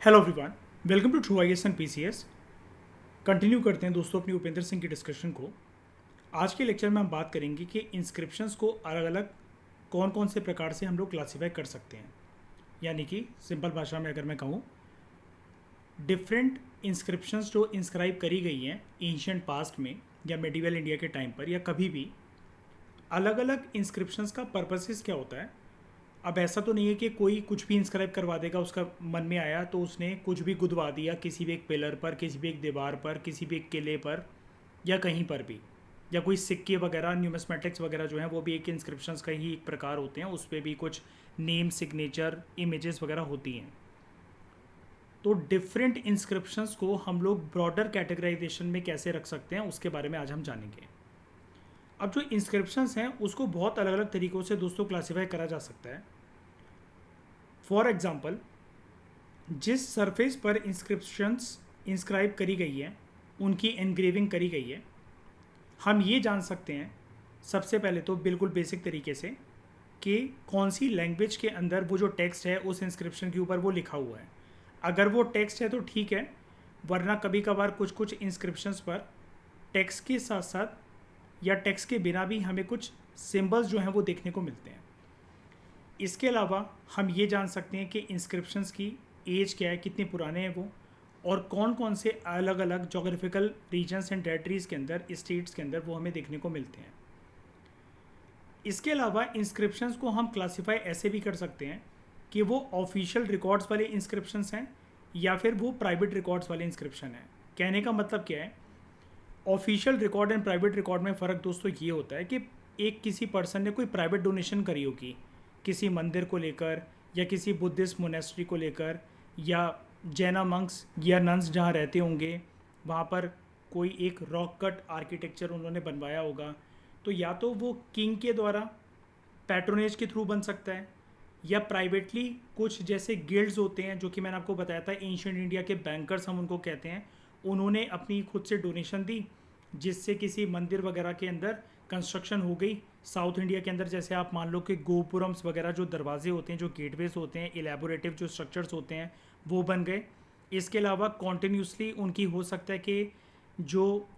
Hello everyone, welcome to true IAS and PCS. Continue करते हैं दोस्तों अपनी उपेंद्र सिंह की डिस्कशन को। आज के लेक्चर में हम बात करेंगे कि इंस्क्रिप्शंस को अलग अलग कौन कौन से प्रकार से हम लोग क्लासीफाई कर सकते हैं। यानी कि सिंपल भाषा में अगर मैं कहूँ, डिफरेंट इंस्क्रिप्शंस जो इंस्क्राइब करी गई हैं एंशियंट पास्ट में या मेडिवल इंडिया के टाइम पर या कभी भी, अलग अलग इंस्क्रिप्शंस का पर्पसेस क्या होता है। अब ऐसा तो नहीं है कि कोई कुछ भी इंस्क्राइब करवा देगा, उसका मन में आया तो उसने कुछ भी गुदवा दिया किसी भी एक पिलर पर, किसी भी एक दीवार पर, किसी भी एक किले पर या कहीं पर भी। या कोई सिक्के वगैरह, न्यूमिस्मेटिक्स वगैरह जो हैं वो भी एक इंस्क्रिप्शंस का ही एक प्रकार होते हैं, उस पर भी कुछ नेम, सिग्नेचर, इमेजेस वगैरह होती हैं। तो डिफरेंट इंस्क्रिप्शंस को हम लोग ब्रॉडर कैटेगराइजेशन में कैसे रख सकते हैं उसके बारे में आज हम जानेंगे। अब जो इंस्क्रिप्शंस हैं उसको बहुत अलग अलग तरीक़ों से दोस्तों क्लासीफाई करा जा सकता है। फॉर एग्ज़ाम्पल, जिस सरफेस पर इंस्क्रिप्शंस इंस्क्राइब करी गई है, उनकी एनग्रेविंग करी गई है, हम ये जान सकते हैं सबसे पहले तो बिल्कुल बेसिक तरीके से कि कौन सी लैंग्वेज के अंदर वो जो टेक्स्ट है उस इंस्क्रिप्शन के ऊपर वो लिखा हुआ है। अगर वो टेक्स्ट है तो ठीक है, वरना कभी कभार कुछ कुछ इंस्क्रिप्शंस पर टेक्स्ट के साथ साथ या टेक्स्ट के बिना भी हमें कुछ सिंबल्स जो हैं वो देखने को मिलते हैं। इसके अलावा हम ये जान सकते हैं कि इंस्क्रिप्शंस की एज क्या है, कितने पुराने हैं वो, और कौन कौन से अलग अलग जोग्राफिकल रीजन्स एंड टेरिटरीज़ के अंदर, स्टेट्स के अंदर वो हमें देखने को मिलते हैं। इसके अलावा इंस्क्रिप्शंस को हम क्लासीफाई ऐसे भी कर सकते हैं कि वो ऑफिशियल रिकॉर्ड्स वाले इंस्क्रिप्शंस हैं या फिर वो प्राइवेट रिकॉर्ड्स वाले इंस्क्रिप्शन हैं। कहने का मतलब क्या है, official record and private record में फ़र्क दोस्तों ये होता है कि एक किसी पर्सन ने कोई प्राइवेट डोनेशन करी होगी किसी मंदिर को लेकर या किसी बुद्धिस्ट मोनेस्ट्री को लेकर, या जैना मंक्स या नन्स जहाँ रहते होंगे वहाँ पर कोई एक रॉक कट आर्किटेक्चर उन्होंने बनवाया होगा। तो या तो वो किंग के द्वारा पैट्रोनेज के थ्रू बन सकता है, या प्राइवेटली कुछ जैसे गिल्ड्स होते हैं जो कि मैंने आपको बताया था, एंशिएंट इंडिया के बैंकर्स हम उनको कहते हैं, उन्होंने अपनी खुद से डोनेशन दी जिससे किसी मंदिर वगैरह के अंदर कंस्ट्रक्शन हो गई। साउथ इंडिया के अंदर जैसे आप मान लो कि गोपुरम्स वगैरह जो दरवाजे होते हैं, जो गेटवेज होते हैं, इलेबोरेटिव जो स्ट्रक्चर्स होते हैं वो बन गए। इसके अलावा कॉन्टीन्यूसली उनकी हो सकता है कि जो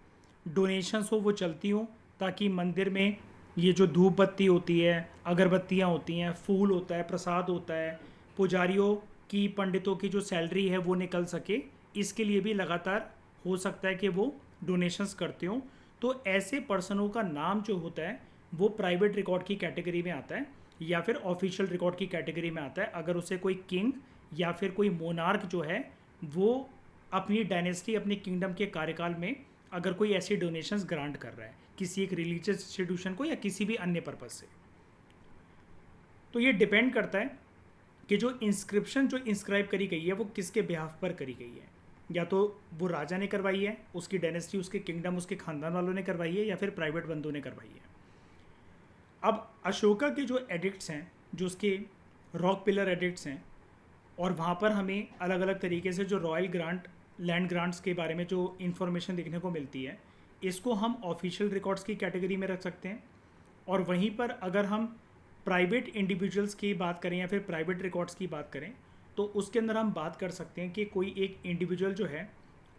डोनेशंस हो वो चलती हों, ताकि मंदिर में ये जो धूप बत्ती होती है, अगरबत्तियाँ होती हैं, फूल होता है, प्रसाद होता है, पुजारियों की, पंडितों की जो सैलरी है वो निकल सके, इसके लिए भी लगातार हो सकता है कि वो डोनेशंस करते हों। तो ऐसे पर्सनों का नाम जो होता है वो प्राइवेट रिकॉर्ड की कैटेगरी में आता है या फिर ऑफिशियल रिकॉर्ड की कैटेगरी में आता है, अगर उसे कोई किंग या फिर कोई मोनार्क जो है वो अपनी डायनेस्टी, अपने किंगडम के कार्यकाल में अगर कोई ऐसी डोनेशंस ग्रांट कर रहा है किसी एक रिलीजियस इंस्टीट्यूशन को या किसी भी अन्य पर्पज से। तो ये डिपेंड करता है कि जो इंस्क्रिप्शन जो इंस्क्राइब करी गई है वो किसके बिहाफ पर करी गई है। या तो वो राजा ने करवाई है, उसकी डायनेस्टी, उसके किंगडम, उसके खानदान वालों ने करवाई है, या फिर प्राइवेट बंदों ने करवाई है। अब अशोका के जो एडिक्ट्स हैं, जो उसके रॉक पिलर एडिक्ट्स हैं, और वहाँ पर हमें अलग अलग तरीके से जो रॉयल ग्रांट, लैंड ग्रांट्स के बारे में जो इन्फॉर्मेशन देखने को मिलती है, इसको हम ऑफिशियल रिकॉर्ड्स की कैटेगरी में रख सकते हैं। और वहीं पर अगर हम प्राइवेट इंडिविजुअल्स की बात करें या फिर प्राइवेट रिकॉर्ड्स की बात करें, तो उसके अंदर हम बात कर सकते हैं कि कोई एक इंडिविजुअल जो है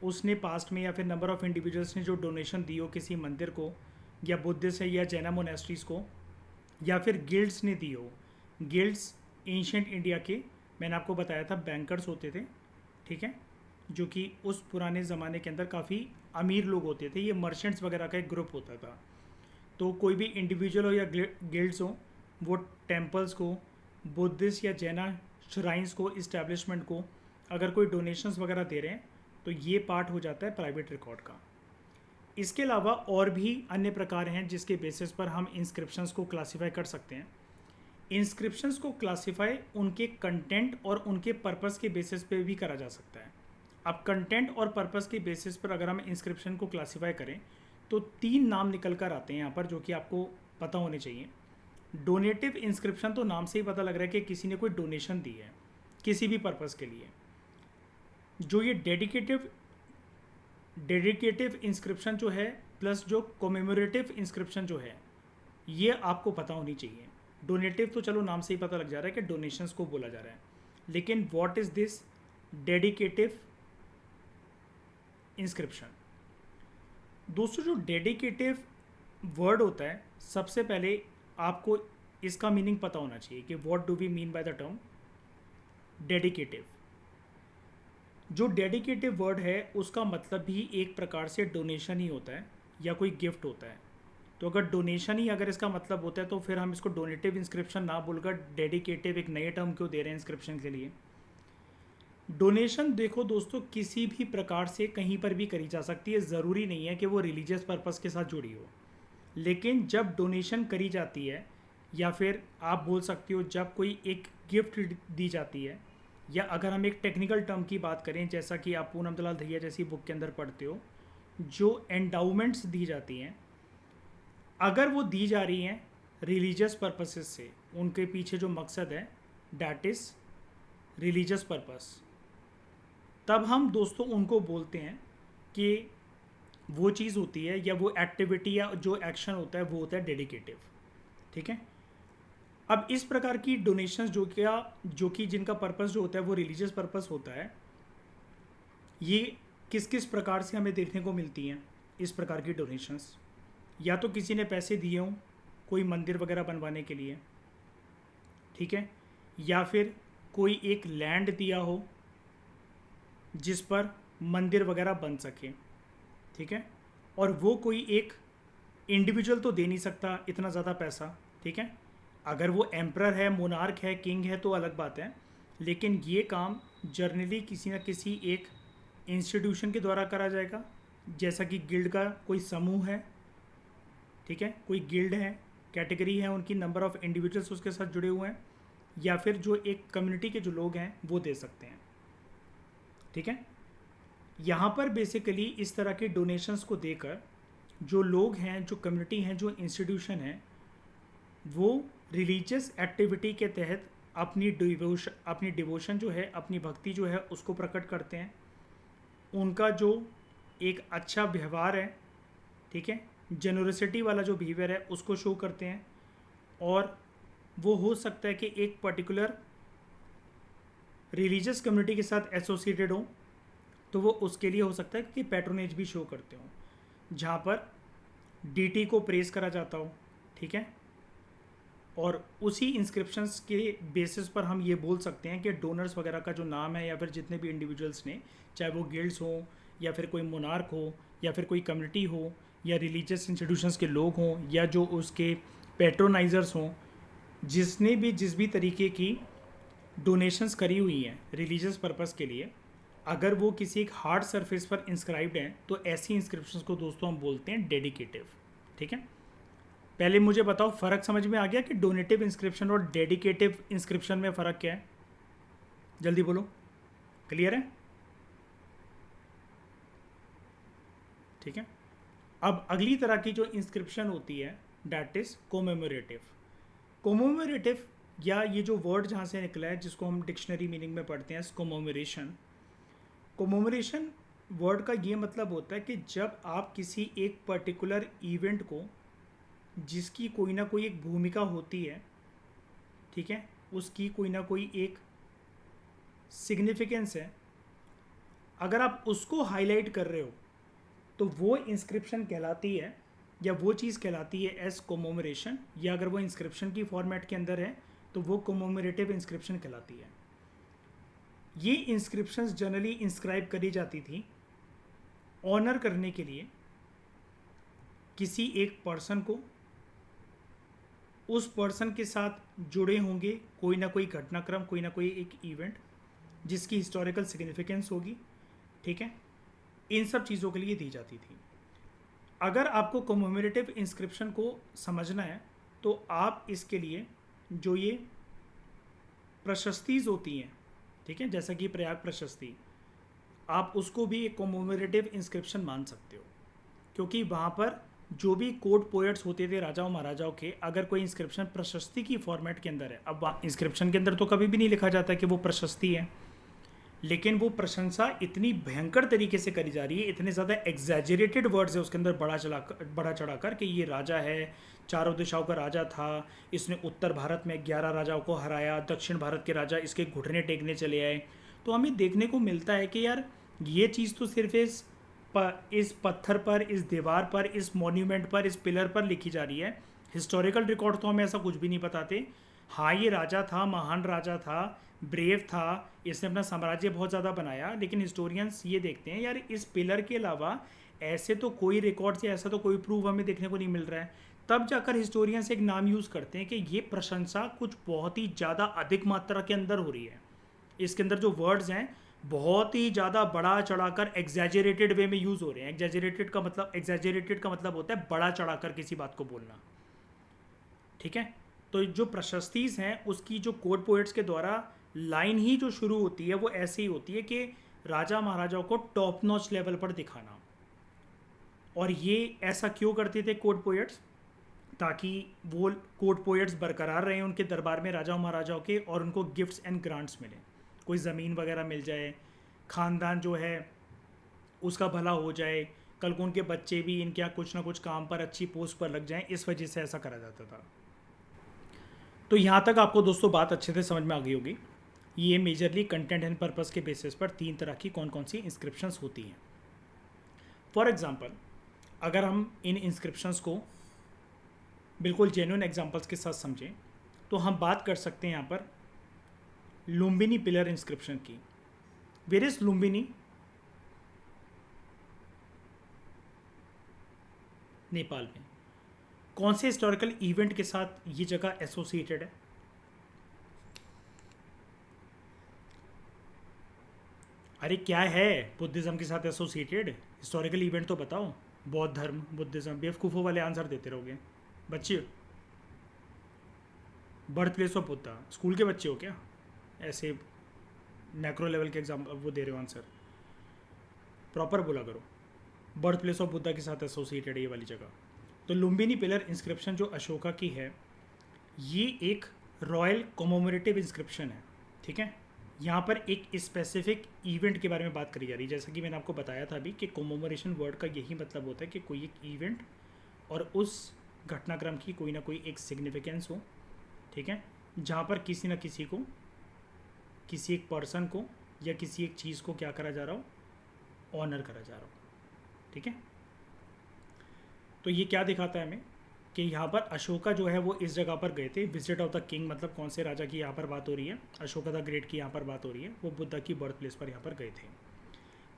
उसने पास्ट में, या फिर नंबर ऑफ़ इंडिविजुअल्स ने जो डोनेशन दी हो किसी मंदिर को, या बुद्धिस्ट है या जैना मोनेस्ट्रीज़ को, या फिर गिल्ड्स ने दी हो। गिल्ड्स एंशिएंट इंडिया के, मैंने आपको बताया था, बैंकर्स होते थे, ठीक है, जो कि उस पुराने ज़माने के अंदर काफ़ी अमीर लोग होते थे। ये मर्चेंट्स वगैरह का एक ग्रुप होता था। तो कोई भी इंडिविजुअल हो या गिल्ड्स हो, वो टेम्पल्स को, बुद्धिस्ट या जैना श्राइन्स को, इस्टेब्लिशमेंट को अगर कोई डोनेशंस वगैरह दे रहे हैं तो ये पार्ट हो जाता है प्राइवेट रिकॉर्ड का। इसके अलावा और भी अन्य प्रकार हैं जिसके बेसिस पर हम इंस्क्रिप्शंस को क्लासीफाई कर सकते हैं। इंस्क्रिप्शंस को क्लासीफाई उनके कंटेंट और उनके पर्पस के बेसिस पे भी करा जा सकता है। अब कंटेंट और पर्पस के बेसिस पर अगर हम इंस्क्रिप्शन को क्लासीफाई करें तो 3 नाम निकल कर आते हैं यहाँ पर, जो कि आपको पता होने चाहिए। डोनेटिव इंस्क्रिप्शन, तो नाम से ही पता लग रहा है कि किसी ने कोई डोनेशन दी है किसी भी पर्पस के लिए। जो ये डेडिकेटिव इंस्क्रिप्शन जो है, प्लस जो कोमेमोरेटिव इंस्क्रिप्शन जो है, ये आपको पता होनी चाहिए। डोनेटिव तो चलो नाम से ही पता लग जा रहा है कि डोनेशंस को बोला जा रहा है, लेकिन व्हाट इज़ दिस डेडिकेटिव इंस्क्रिप्शन। दोस्तों जो डेडिकेटिव वर्ड होता है, सबसे पहले आपको इसका मीनिंग पता होना चाहिए कि what do we mean by the term dedicative. जो डेडिकेटिव वर्ड है उसका मतलब भी एक प्रकार से डोनेशन ही होता है या कोई गिफ्ट होता है। तो अगर डोनेशन ही अगर इसका मतलब होता है तो फिर हम इसको डोनेटिव इंस्क्रिप्शन ना बोलकर डेडिकेटिव एक नए टर्म क्यों दे रहे हैं इंस्क्रिप्शन के लिए। डोनेशन देखो दोस्तों किसी भी प्रकार से कहीं पर भी करी जा सकती है, ज़रूरी नहीं है कि वो रिलीजियस पर्पस के साथ जुड़ी हो। लेकिन जब डोनेशन करी जाती है या फिर आप बोल सकते हो जब कोई एक गिफ्ट दी जाती है, या अगर हम एक टेक्निकल टर्म की बात करें जैसा कि आप पूनम दलाल दहिया जैसी बुक के अंदर पढ़ते हो, जो एंडाउमेंट्स दी जाती हैं, अगर वो दी जा रही हैं रिलीजियस पर्पसेस से, उनके पीछे जो मकसद है डैट इज़ रिलीजियस पर्पस, तब हम दोस्तों उनको बोलते हैं कि वो चीज़ होती है या वो एक्टिविटी या जो एक्शन होता है वो होता है डेडिकेटिव। ठीक है। अब इस प्रकार की डोनेशंस जो कि जिनका पर्पस जो होता है वो रिलीजियस पर्पस होता है, ये किस किस प्रकार से हमें देखने को मिलती हैं इस प्रकार की डोनेशंस। या तो किसी ने पैसे दिए हों कोई मंदिर वगैरह बनवाने के लिए, ठीक है, या फिर कोई एक लैंड दिया हो जिस पर मंदिर वगैरह बन सके, ठीक है, और वो कोई एक इंडिविजुअल तो दे नहीं सकता इतना ज़्यादा पैसा, ठीक है। अगर वो एम्परर है, मोनार्क है, किंग है तो अलग बात है, लेकिन ये काम जर्नली किसी न किसी एक इंस्टीट्यूशन के द्वारा करा जाएगा, जैसा कि गिल्ड का कोई समूह है, ठीक है, कोई गिल्ड है, कैटेगरी है, उनकी नंबर ऑफ़ इंडिविजुअल्स उसके साथ जुड़े हुए हैं, या फिर जो एक कम्युनिटी के जो लोग हैं वो दे सकते हैं। ठीक है। यहाँ पर बेसिकली इस तरह के डोनेशंस को देकर जो लोग हैं, जो कम्युनिटी हैं, जो इंस्टीट्यूशन हैं, वो रिलीजियस एक्टिविटी के तहत अपनी डिवोशन जो है, अपनी भक्ति जो है उसको प्रकट करते हैं। उनका जो एक अच्छा व्यवहार है, ठीक है, जेनरसिटी वाला जो बिहेवियर है उसको शो करते हैं। और वो हो सकता है कि एक पर्टिकुलर रिलीजियस कम्युनिटी के साथ एसोसिएटेड हो, तो वो उसके लिए हो सकता है कि पैट्रोनेज भी शो करते हों, जहाँ पर डीटी को प्रेस करा जाता हो, ठीक है। और उसी इंस्क्रिप्शंस के बेसिस पर हम ये बोल सकते हैं कि डोनर्स वगैरह का जो नाम है या फिर जितने भी इंडिविजुअल्स ने, चाहे वो गिल्ड्स हो या फिर कोई मोनार्क हो या फिर कोई कम्युनिटी हो या रिलीजियस इंस्टीट्यूशंस के लोग हों या जो उसके पैट्रोनाइजर्स हों, जिसने भी जिस भी तरीके की डोनेशंस करी हुई हैं रिलीजियस पर्पस के लिए, अगर वो किसी एक हार्ड सरफेस पर इंस्क्राइब्ड हैं तो ऐसी इंस्क्रिप्शंस को दोस्तों हम बोलते हैं डेडिकेटिव। ठीक है। पहले मुझे बताओ फ़र्क समझ में आ गया कि डोनेटिव इंस्क्रिप्शन और डेडिकेटिव इंस्क्रिप्शन में फ़र्क क्या है? जल्दी बोलो, क्लियर है? ठीक है। अब अगली तरह की जो इंस्क्रिप्शन होती है डैट इज़ कोमेमोरेटिव। कोमेमोरेटिव या ये जो वर्ड जहाँ से निकला है जिसको हम डिक्शनरी मीनिंग में पढ़ते हैं कोमेमोरेशन। कोमेमोरेशन वर्ड का ये मतलब होता है कि जब आप किसी एक पर्टिकुलर इवेंट को जिसकी कोई ना कोई एक भूमिका होती है, ठीक है, उसकी कोई ना कोई एक सिग्निफिकेंस है, अगर आप उसको हाईलाइट कर रहे हो तो वो इंस्क्रिप्शन कहलाती है या वो चीज़ कहलाती है एज कोमेमोरेशन, या अगर वो इंस्क्रिप्शन की फॉर्मेट के अंदर है तो वो कोमेमोरेटिव इंस्क्रिप्शन कहलाती है। ये इंस्क्रिप्शंस जनरली इंस्क्राइब करी जाती थी ऑनर करने के लिए किसी एक पर्सन को, उस पर्सन के साथ जुड़े होंगे कोई ना कोई घटनाक्रम, कोई ना कोई एक इवेंट जिसकी हिस्टोरिकल सिग्निफिकेंस होगी, ठीक है, इन सब चीज़ों के लिए दी जाती थी। अगर आपको कोमेमोरेटिव इंस्क्रिप्शन को समझना है तो आप इसके लिए जो ये प्रशस्तिज होती हैं, ठीक है, जैसा कि प्रयाग प्रशस्ति, आप उसको भी एक कोमेमोरेटिव इंस्क्रिप्शन मान सकते हो, क्योंकि वहाँ पर जो भी कोर्ट पोएट्स होते थे राजाओं महाराजाओं के, अगर कोई इंस्क्रिप्शन प्रशस्ति की फॉर्मेट के अंदर है, अब इंस्क्रिप्शन के अंदर तो कभी भी नहीं लिखा जाता कि वो प्रशस्ति है, लेकिन वो प्रशंसा इतनी भयंकर तरीके से करी जा रही है, इतने ज़्यादा एग्जैजरेटेड वर्ड्स है उसके अंदर बड़ा चढ़ा कर कि ये राजा है, चारों दिशाओं का राजा था, इसने उत्तर भारत में 11 राजाओं को हराया, दक्षिण भारत के राजा इसके घुटने टेकने चले आए। तो हमें देखने को मिलता है कि यार ये चीज़ तो सिर्फ इस पत्थर पर, इस दीवार पर, इस मॉन्यूमेंट पर, इस पिलर पर लिखी जा रही है। हिस्टोरिकल रिकॉर्ड तो हमें ऐसा कुछ भी नहीं बताते। हाँ, ये राजा था, महान राजा था, ब्रेव था, इसने अपना साम्राज्य बहुत ज़्यादा बनाया, लेकिन हिस्टोरियंस ये देखते हैं यार इस पिलर के अलावा ऐसे तो कोई रिकॉर्ड्स या ऐसा तो कोई प्रूफ हमें देखने को नहीं मिल रहा है। तब जाकर हिस्टोरियंस एक नाम यूज़ करते हैं कि ये प्रशंसा कुछ बहुत ही ज़्यादा अधिक मात्रा के अंदर हो रही है। इसके अंदर जो वर्ड्स हैं बहुत ही ज़्यादा बढ़ा चढ़ाकर एग्जैजरेटेड वे में यूज़ हो रहे हैं। एग्जैजरेटेड का मतलब होता है बड़ा चढ़ाकर किसी बात को बोलना, ठीक है। तो जो प्रशस्तिस हैं उसकी जो कोड पोएट्स के द्वारा लाइन ही जो शुरू होती है वो ऐसे ही होती है कि राजा महाराजाओं को टॉप नॉच लेवल पर दिखाना। और ये ऐसा क्यों करते थे कोड पोएट्स? ताकि वो कोड पोएट्स बरकरार रहें उनके दरबार में राजाओं महाराजाओं के, और उनको गिफ्ट्स एंड ग्रांट्स मिले, कोई ज़मीन वगैरह मिल जाए, ख़ानदान जो है उसका भला हो जाए, कल को उनके बच्चे भी इनके यहाँ कुछ ना कुछ काम पर अच्छी पोस्ट पर लग जाएं, इस वजह से ऐसा करा जाता था। तो यहाँ तक आपको दोस्तों बात अच्छे से समझ में आ गई होगी। ये मेजरली कंटेंट एंड पर्पस के बेसिस पर 3 तरह की कौन कौन सी इंस्क्रिप्शंस होती हैं। फॉर एग्जांपल, अगर हम इन इंस्क्रिप्शंस को बिल्कुल जेन्युइन एग्जांपल्स के साथ समझें तो हम बात कर सकते हैं यहाँ पर लुम्बिनी पिलर इंस्क्रिप्शन की। Where is Lumbini? नेपाल में। कौन से हिस्टोरिकल इवेंट के साथ ये जगह एसोसिएटेड है? अरे क्या है बुद्धिज़्म के साथ एसोसिएटेड? हिस्टोरिकल इवेंट तो बताओ। बौद्ध धर्म, बुद्धिज़्म, बेवकूफ़ों वाले आंसर देते रहोगे बच्चे। Birth place of Buddha, school के बच्चे हो क्या? ऐसे मैक्रो लेवल के एग्जाम वो दे रहे हो आंसर, प्रॉपर बोला करो। बर्थ प्लेस ऑफ बुद्धा के साथ एसोसिएटेड है ये वाली जगह। तो लुम्बिनी पिलर इंस्क्रिप्शन जो अशोका की है, ये एक रॉयल कोमोमोरेटिव इंस्क्रिप्शन है, ठीक है। यहाँ पर एक स्पेसिफिक इवेंट के बारे में बात करी जा रही है। जैसा कि मैंने आपको बताया था अभी कि कोमोमोरेशन वर्ड का यही मतलब होता है कि कोई एक इवेंट और उस घटनाक्रम की कोई ना कोई एक सिग्निफिकेंस हो, ठीक है, जहाँ पर किसी न किसी को, किसी एक पर्सन को या किसी एक चीज़ को क्या करा जा रहा हो, ऑनर करा जा रहा हो, ठीक है। तो ये क्या दिखाता है हमें कि यहाँ पर अशोका जो है वो इस जगह पर गए थे। विजिट ऑफ द किंग मतलब कौन से राजा की यहाँ पर बात हो रही है? अशोका द ग्रेट की यहाँ पर बात हो रही है। वो बुद्धा की बर्थ प्लेस पर यहाँ पर गए थे।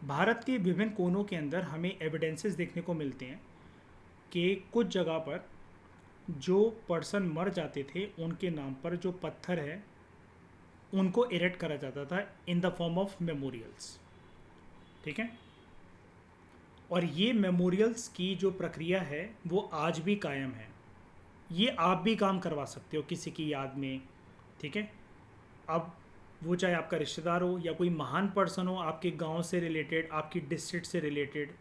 भारत के विभिन्न कोनों के अंदर हमें एविडेंसेस देखने को मिलते हैं कि कुछ जगह पर जो पर्सन मर जाते थे उनके नाम पर जो पत्थर है उनको इरेक्ट करा जाता था इन द फॉर्म ऑफ मेमोरियल्स, ठीक है। और ये मेमोरियल्स की जो प्रक्रिया है वो आज भी कायम है। ये आप भी काम करवा सकते हो किसी की याद में, ठीक है। अब वो चाहे आपका रिश्तेदार हो या कोई महान पर्सन हो आपके गांव से रिलेटेड, आपकी डिस्ट्रिक्ट से रिलेटेड,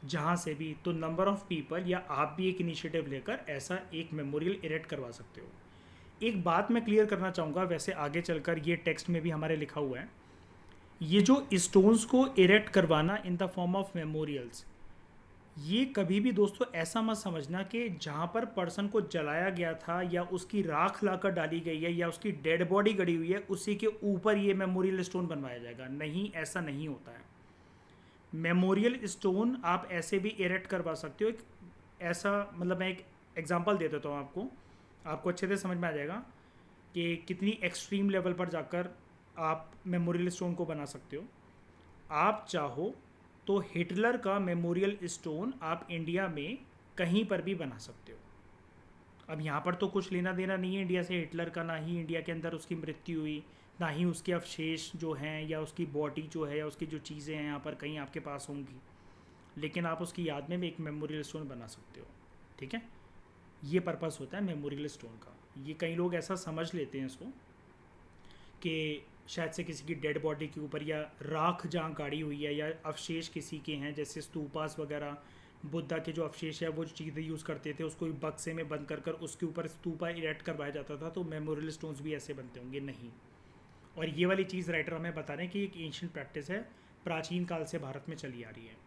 जहाँ से भी, तो नंबर ऑफ़ पीपल या आप भी एक इनिशिएटिव लेकर ऐसा एक मेमोरियल इरेक्ट करवा सकते हो। एक बात मैं क्लियर करना चाहूँगा, वैसे आगे चलकर ये टेक्स्ट में भी हमारे लिखा हुआ है, ये जो स्टोन्स को इरेक्ट करवाना इन द फॉर्म ऑफ मेमोरियल्स, ये कभी भी दोस्तों ऐसा मत समझना कि जहाँ पर पर्सन को जलाया गया था या उसकी राख लाकर डाली गई है या उसकी डेड बॉडी गड़ी हुई है उसी के ऊपर ये मेमोरियल स्टोन बनवाया जाएगा। नहीं, ऐसा नहीं होता है। मेमोरियल स्टोन आप ऐसे भी इरेक्ट करवा सकते हो। ऐसा मतलब मैं एक एग्जांपल दे देता हूँ आपको अच्छे से समझ में आ जाएगा कि कितनी एक्सट्रीम लेवल पर जाकर आप मेमोरियल स्टोन को बना सकते हो। आप चाहो तो हिटलर का मेमोरियल स्टोन आप इंडिया में कहीं पर भी बना सकते हो। अब यहाँ पर तो कुछ लेना देना नहीं है इंडिया से, हिटलर का, ना ही इंडिया के अंदर उसकी मृत्यु हुई, ना ही उसके अवशेष जो हैं या उसकी बॉडी जो है या उसकी जो चीज़ें हैं यहाँ पर कहीं आपके पास होंगी, लेकिन आप उसकी याद में भी एक मेमोरियल स्टोन बना सकते हो, ठीक है। ये पर्पस होता है मेमोरियल स्टोन का। ये कई लोग ऐसा समझ लेते हैं इसको कि शायद से किसी की डेड बॉडी के ऊपर या राख जहाँ गाड़ी हुई है या अवशेष किसी के हैं, जैसे स्तूपास वगैरह, बुद्धा के जो अवशेष है वो चीज़ें यूज़ करते थे, उसको बक्से में बंद कर उसके ऊपर स्तूपा इरेक्ट करवाया जाता था, तो मेमोरियल स्टोन्स भी ऐसे बनते होंगे? नहीं। और ये वाली चीज़ राइटर हमें बता रहे हैं कि एक एंशिएंट प्रैक्टिस है, प्राचीन काल से भारत में चली आ रही है।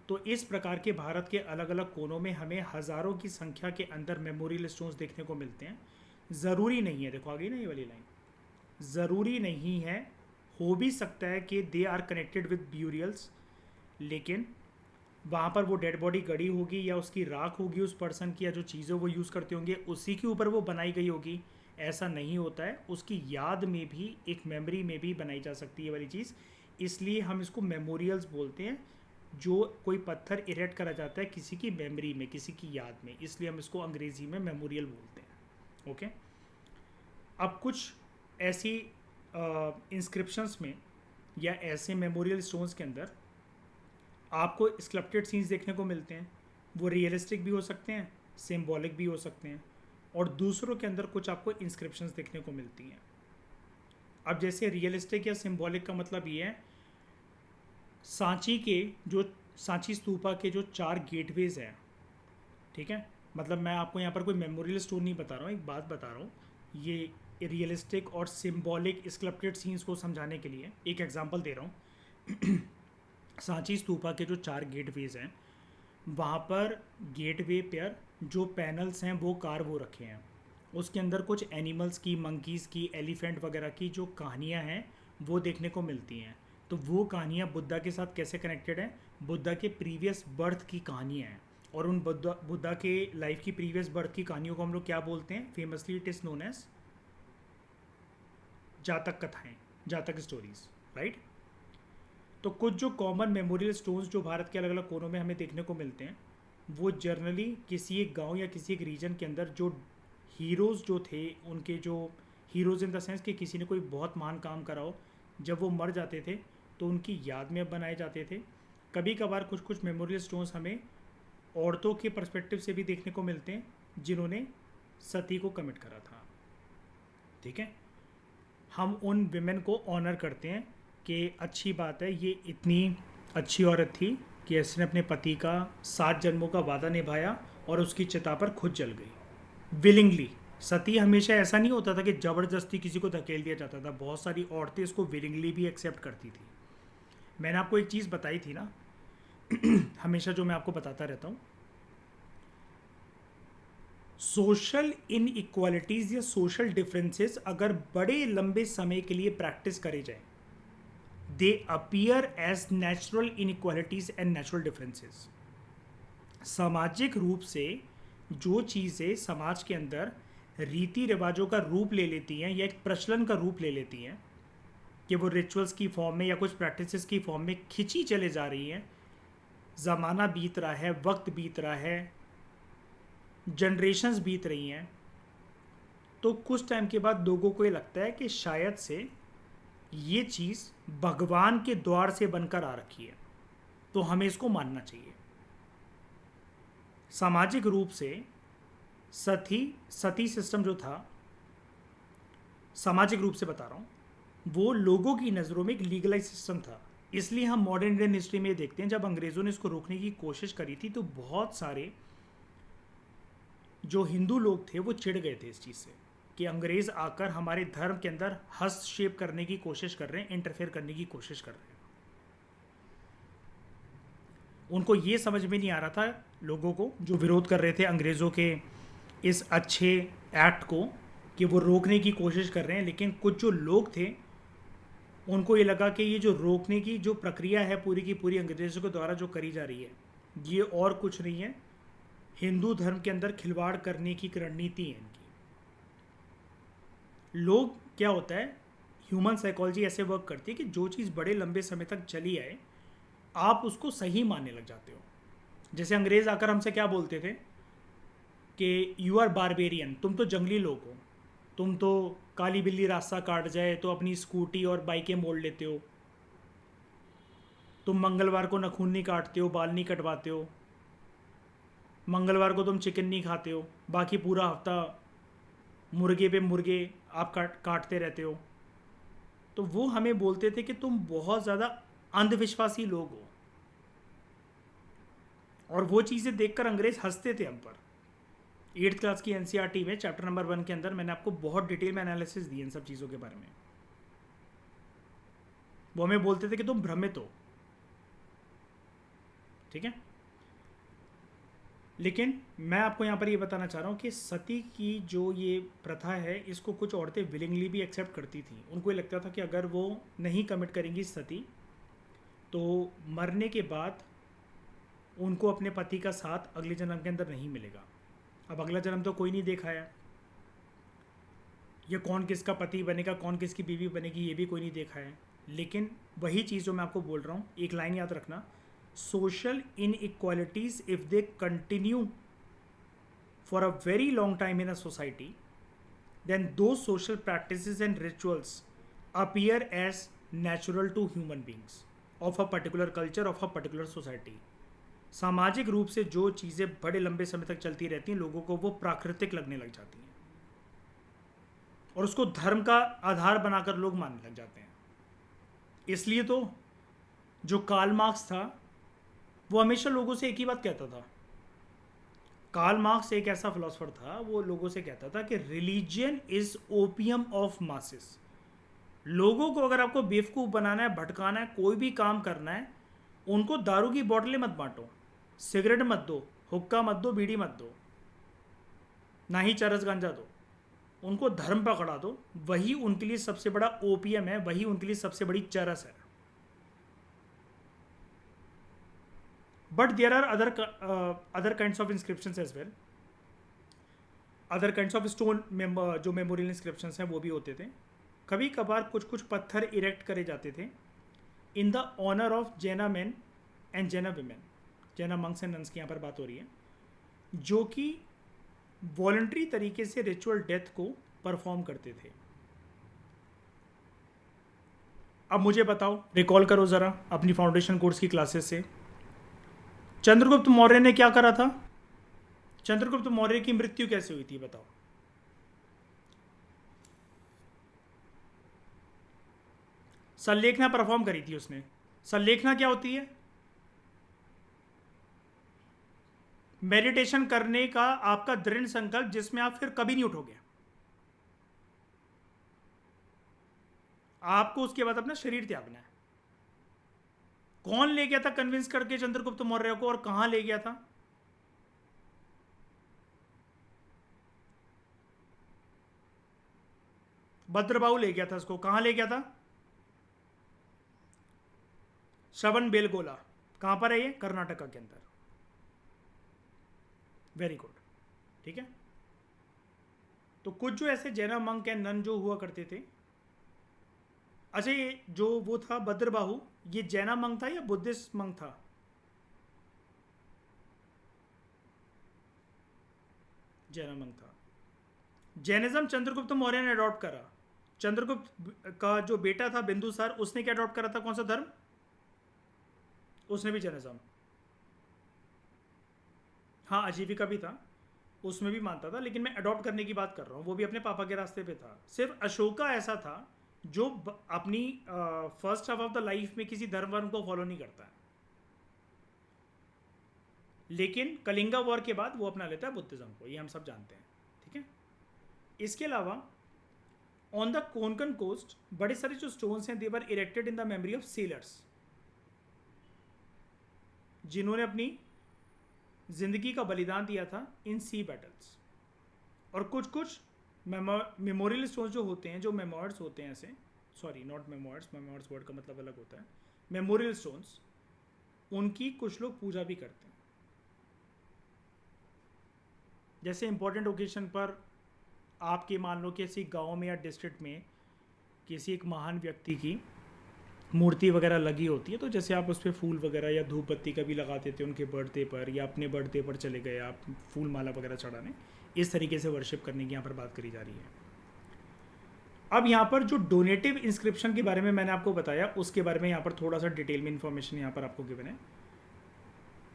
तो इस प्रकार के भारत के अलग अलग कोनों में हमें हज़ारों की संख्या के अंदर मेमोरियल स्टोन्स देखने को मिलते हैं। ज़रूरी नहीं है, देखो आगे ना ये वाली लाइन, ज़रूरी नहीं है हो भी सकता है कि they are connected with burials, लेकिन वहाँ पर वो डेड बॉडी गड़ी होगी या उसकी राख होगी उस पर्सन की, या जो चीज़ें वो यूज़ करते होंगे उसी के ऊपर वो बनाई गई होगी। ऐसा नहीं होता है, उसकी याद में भी, एक मेमोरी में भी बनाई जा सकती है वाली चीज़। इसलिए हम इसको मेमोरियल्स बोलते हैं। जो कोई पत्थर इरेक्ट करा जाता है किसी की मेमोरी में, किसी की याद में, इसलिए हम इसको अंग्रेज़ी में मेमोरियल बोलते हैं। ओके, अब कुछ ऐसी इंस्क्रिप्शंस में या ऐसे मेमोरियल स्टोन्स के अंदर आपको स्कल्प्टेड सीन्स देखने को मिलते हैं। वो रियलिस्टिक भी हो सकते हैं, सिम्बॉलिक भी हो सकते हैं, और दूसरों के अंदर कुछ आपको इंस्क्रिप्शंस देखने को मिलती हैं। अब जैसे रियलिस्टिक या सिम्बॉलिक का मतलब ये है, सांची के जो सांची स्तूपा के जो 4 गेटवेज हैं, ठीक है, मतलब मैं आपको यहाँ पर कोई मेमोरियल स्टोन नहीं बता रहा हूँ, एक बात बता रहा हूँ। ये रियलिस्टिक और सिम्बॉलिक स्कल्प्टेड सीन्स को समझाने के लिए एक एग्जांपल दे रहा हूँ। सांची स्तूपा के जो 4 गेटवेज हैं, वहाँ पर गेटवे पर जो पैनल्स हैं वो कार्व हो रखे हैं। उसके अंदर कुछ एनिमल्स की, मंकीज़ की, एलिफेंट वगैरह की जो कहानियाँ हैं वो देखने को मिलती हैं। तो वो कहानियाँ बुद्धा के साथ कैसे कनेक्टेड हैं? बुद्धा के प्रीवियस बर्थ की कहानियाँ हैं, और उन बुद्धा के लाइफ की प्रीवियस बर्थ की कहानियों को हम लोग क्या बोलते हैं? Famously it is known as Jataka कथाएँ, जातक स्टोरीज, राइट। तो कुछ जो कॉमन मेमोरियल स्टोन्स जो भारत के अलग अलग कोनों में हमें देखने को मिलते हैं, वो जर्नली किसी एक गांव या किसी एक रीजन के अंदर जो हीरोज़ जो थे, उनके जो हीरोज़ इन द सेंस कि किसी ने कोई बहुत महान काम करा हो, जब वो मर जाते थे तो उनकी याद में बनाए जाते थे। कभी कभार कुछ कुछ मेमोरियल स्टोन्स हमें औरतों के पर्सपेक्टिव से भी देखने को मिलते हैं जिन्होंने सती को कमिट करा था, ठीक है। हम उन विमेन को ऑनर करते हैं कि अच्छी बात है, ये इतनी अच्छी औरत थी कि इसने अपने पति का 7 जन्मों का वादा निभाया और उसकी चिता पर खुद जल गई विलिंगली। सती हमेशा ऐसा नहीं होता था कि ज़बरदस्ती किसी को धकेल दिया जाता था, बहुत सारी औरतें इसको विलिंगली भी एक्सेप्ट करती थी। मैंने आपको एक चीज़ बताई थी ना, हमेशा जो मैं आपको बताता रहता हूँ, सोशल इन इक्वालिटीज़ या सोशल डिफरेंसेस अगर बड़े लंबे समय के लिए प्रैक्टिस करे जाए, they appear as natural inequalities and natural differences. सामाजिक रूप से जो चीज़ें समाज के अंदर रीति रिवाजों का रूप ले लेती हैं या एक प्रचलन का रूप ले लेती हैं, कि वो रिचुअल्स की फॉर्म में या कुछ प्रैक्टिसेस की फॉर्म में खिंची चले जा रही हैं, ज़माना बीत रहा है, वक्त बीत रहा है, जनरेशन्स बीत रही हैं, तो कुछ टाइम के बाद लोगों को ये लगता है कि शायद से ये चीज़ भगवान के द्वार से बनकर आ रखी है, तो हमें इसको मानना चाहिए। सामाजिक रूप से सती सिस्टम जो था, सामाजिक रूप से बता रहा हूँ, वो लोगों की नज़रों में एक लीगलाइज सिस्टम था। इसलिए हम मॉडर्न इंडियन हिस्ट्री में देखते हैं, जब अंग्रेज़ों ने इसको रोकने की कोशिश करी थी तो बहुत सारे जो हिंदू लोग थे वो चिढ़ गए थे इस चीज़ से कि अंग्रेज़ आकर हमारे धर्म के अंदर हस्तक्षेप करने की कोशिश कर रहे हैं, इंटरफेयर करने की कोशिश कर रहे हैं। उनको ये समझ में नहीं आ रहा था, लोगों को जो विरोध कर रहे थे अंग्रेज़ों के इस अच्छे एक्ट को, कि वो रोकने की कोशिश कर रहे हैं। लेकिन कुछ जो लोग थे उनको ये लगा कि ये जो रोकने की जो प्रक्रिया है पूरी की पूरी अंग्रेज़ों के द्वारा जो करी जा रही है, ये और कुछ नहीं है, हिंदू धर्म के अंदर खिलवाड़ करने की रणनीति है इनकी। लोग, क्या होता है, ह्यूमन साइकोलॉजी ऐसे वर्क करती है कि जो चीज़ बड़े लंबे समय तक चली आए आप उसको सही मानने लग जाते हो। जैसे अंग्रेज़ आकर हमसे क्या बोलते थे कि यू आर बारबेरियन, तुम तो जंगली लोग हो, तुम तो काली बिल्ली रास्ता काट जाए तो अपनी स्कूटी और बाइकें मोड़ लेते हो, तुम मंगलवार को नाखून नहीं काटते हो, बाल नहीं कटवाते हो, मंगलवार को तुम चिकन नहीं खाते हो, बाकी पूरा हफ्ता मुर्गे पे मुर्गे आप काटते रहते हो। तो वो हमें बोलते थे कि तुम बहुत ज़्यादा अंधविश्वासी लोग हो, और वो चीज़ें देखकर अंग्रेज़ हंसते थे हम पर। 8th क्लास की एनसीईआरटी में चैप्टर नंबर 1 के अंदर मैंने आपको बहुत डिटेल में एनालिसिस दी इन सब चीज़ों के बारे में। वो हमें बोलते थे कि तुम भ्रमित हो, ठीक है। लेकिन मैं आपको यहाँ पर ये बताना चाह रहा हूँ कि सती की जो ये प्रथा है इसको कुछ औरतें विलिंगली भी एक्सेप्ट करती थी। उनको ये लगता था कि अगर वो नहीं कमिट करेंगी सती तो मरने के बाद उनको अपने पति का साथ अगले जन्म के अंदर नहीं मिलेगा। अब अगला जन्म तो कोई नहीं देखा है, ये कौन किसका पति बनेगा, कौन किसकी बीवी बनेगी, ये भी कोई नहीं देखा है। लेकिन वही चीज़ जो मैं आपको बोल रहा हूँ, एक लाइन याद रखना, social inequalities if they continue for a very long time in a society then the social practices and rituals appear as natural to human beings of a particular culture, of a particular society. सामाजिक रूप से जो चीज़ें बड़े लंबे समय तक चलती रहती हैं लोगों को वो प्राकृतिक लगने लग जाती हैं और उसको धर्म का आधार बनाकर लोग मानने लग जाते हैं। इसलिए तो जो कार्ल मार्क्स था वो हमेशा लोगों से एक ही बात कहता था। कार्ल मार्क्स एक ऐसा फिलोसफर था, वो लोगों से कहता था कि religion is opium of masses. लोगों को अगर आपको बेवकूफ़ बनाना है, भटकाना है, कोई भी काम करना है, उनको दारू की बोतलें मत बांटो, सिगरेट मत दो, हुक्का मत दो, बीड़ी मत दो, ना ही चरस गांजा दो, उनको धर्म पकड़ा दो। वही उनके लिए सबसे बड़ा ओपियम है, वही उनके लिए सबसे बड़ी चरस है। But there are other kinds of inscriptions as well, other kinds of stone जो मेमोरियल इंस्क्रिप्शंस हैं वो भी होते थे। कभी कभार कुछ कुछ पत्थर इरेक्ट करे जाते थे इन द ऑनर ऑफ जैना मैन एंड जैना विमेन, जैना मंक्स एंड नन्स की यहाँ पर बात हो रही है, जो कि वॉलंटरी तरीके से रिचुअल डेथ को परफॉर्म करते थे। अब मुझे बताओ, रिकॉल करो ज़रा अपनी फाउंडेशन कोर्स की क्लासेस से, चंद्रगुप्त मौर्य ने क्या करा था? चंद्रगुप्त मौर्य की मृत्यु कैसे हुई थी बताओ? संलेखना परफॉर्म करी थी उसने। संलेखना क्या होती है? मेडिटेशन करने का आपका दृढ़ संकल्प जिसमें आप फिर कभी नहीं उठोगे। आपको उसके बाद अपना शरीर त्यागना है। कौन ले गया था कन्विंस करके चंद्रगुप्त मौर्य को, और कहां ले गया था? भद्रबाहु ले गया था उसको। कहां ले गया था? श्रवण बेलगोला। कहां पर है ये? कर्नाटका के अंदर। वेरी गुड, ठीक है। तो कुछ जो ऐसे जैना मंक एंड नन जो हुआ करते थे, अच्छा ये जो वो था भद्रबाहु, ये जैना मंक था या बुद्धिस्ट मंक था? जैना मंक था। जैनिज्म चंद्रगुप्त मौर्य ने अडॉप्ट करा। चंद्रगुप्त का जो बेटा था बिंदुसार, उसने क्या अडॉप्ट करा था? कौन सा धर्म? उसने भी जैनिज्म। हाँ, आजीविका भी था, उसमें भी मानता था, लेकिन मैं अडॉप्ट करने की बात कर रहा हूँ। वो भी अपने पापा के रास्ते पे था। सिर्फ अशोका ऐसा था जो अपनी first half of the life में किसी धर्म वर्म को फॉलो नहीं करता है, लेकिन कलिंगा वॉर के बाद वो अपना लेता है बुद्धिज्म को, ये हम सब जानते हैं, ठीक है। इसके अलावा ऑन द कोंकण कोस्ट बड़े सारे जो स्टोन्स हैं, they were erected in the memory of sailors, जिन्होंने अपनी जिंदगी का बलिदान दिया था इन सी बैटल्स। और कुछ कुछ मेमोरियल स्टोन्स जो होते हैं, जो मेमोर्स होते हैं ऐसे, sorry not memoirs, memoirs word का मतलब अलग होता है, मेमोरियल स्टोन्स, उनकी कुछ लोग पूजा भी करते हैं। जैसे इंपॉर्टेंट ओकेजन पर आपके मान लो किसी गांव में या डिस्ट्रिक्ट में किसी एक महान व्यक्ति की मूर्ति वगैरह लगी होती है, तो जैसे आप उस पर फूल वगैरह या धूप बत्ती का भी लगाते थे उनके बर्थडे पर, या अपने बर्थडे पर चले गए आप फूल माला वगैरह चढ़ाने, इस तरीके से वर्शिप करने की यहाँ पर बात करी जा रही है। अब यहाँ पर जो डोनेटिव इंस्क्रिप्शन के बारे में मैंने आपको बताया, उसके बारे में यहाँ पर थोड़ा सा डिटेल में इंफॉर्मेशन यहाँ पर आपको गिवन है,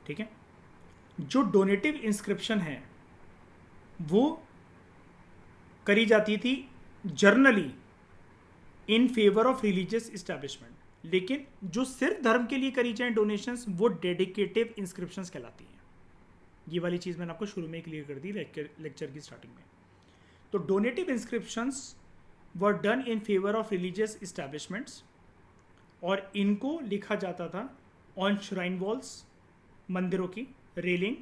ठीक है। जो डोनेटिव इंस्क्रिप्शन है वो करी जाती थी generally in favour of religious establishment, लेकिन जो सिर्फ धर्म के लिए करी जाए डोनेशंस, वो डेडिकेटिव इंस्क्रिप्शंस कहलाती हैं। ये वाली चीज़ मैंने आपको शुरू में क्लियर कर दी लेक्चर की स्टार्टिंग में। तो donative inscriptions were done in favour of religious establishments, और इनको लिखा जाता था ऑन श्राइन वॉल्स, मंदिरों की रेलिंग,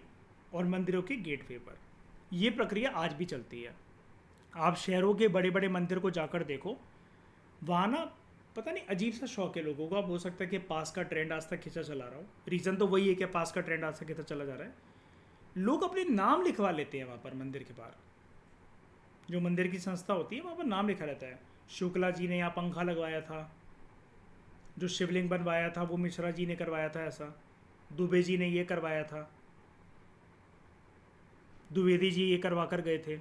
और मंदिरों के गेटवे पर। ये प्रक्रिया आज भी चलती है। आप शहरों के बड़े बड़े मंदिर को जाकर देखो, वहाँ ना पता नहीं अजीब सा शौक है लोगों को। अब हो सकता है कि पास का ट्रेंड आज तक खींचा चला रहा हो, रीज़न तो वही है कि पास का ट्रेंड आज तक खींचा चला जा रहा है। लोग अपने नाम लिखवा लेते हैं वहाँ पर, मंदिर के बाहर जो मंदिर की संस्था होती है वहाँ पर नाम लिखा रहता है। शुक्ला जी ने यहाँ पंखा लगवाया था, जो शिवलिंग बनवाया था वो मिश्रा जी ने करवाया था, ऐसा दुबे जी ने ये करवाया था, द्विवेदी जी ये करवा कर गए थे।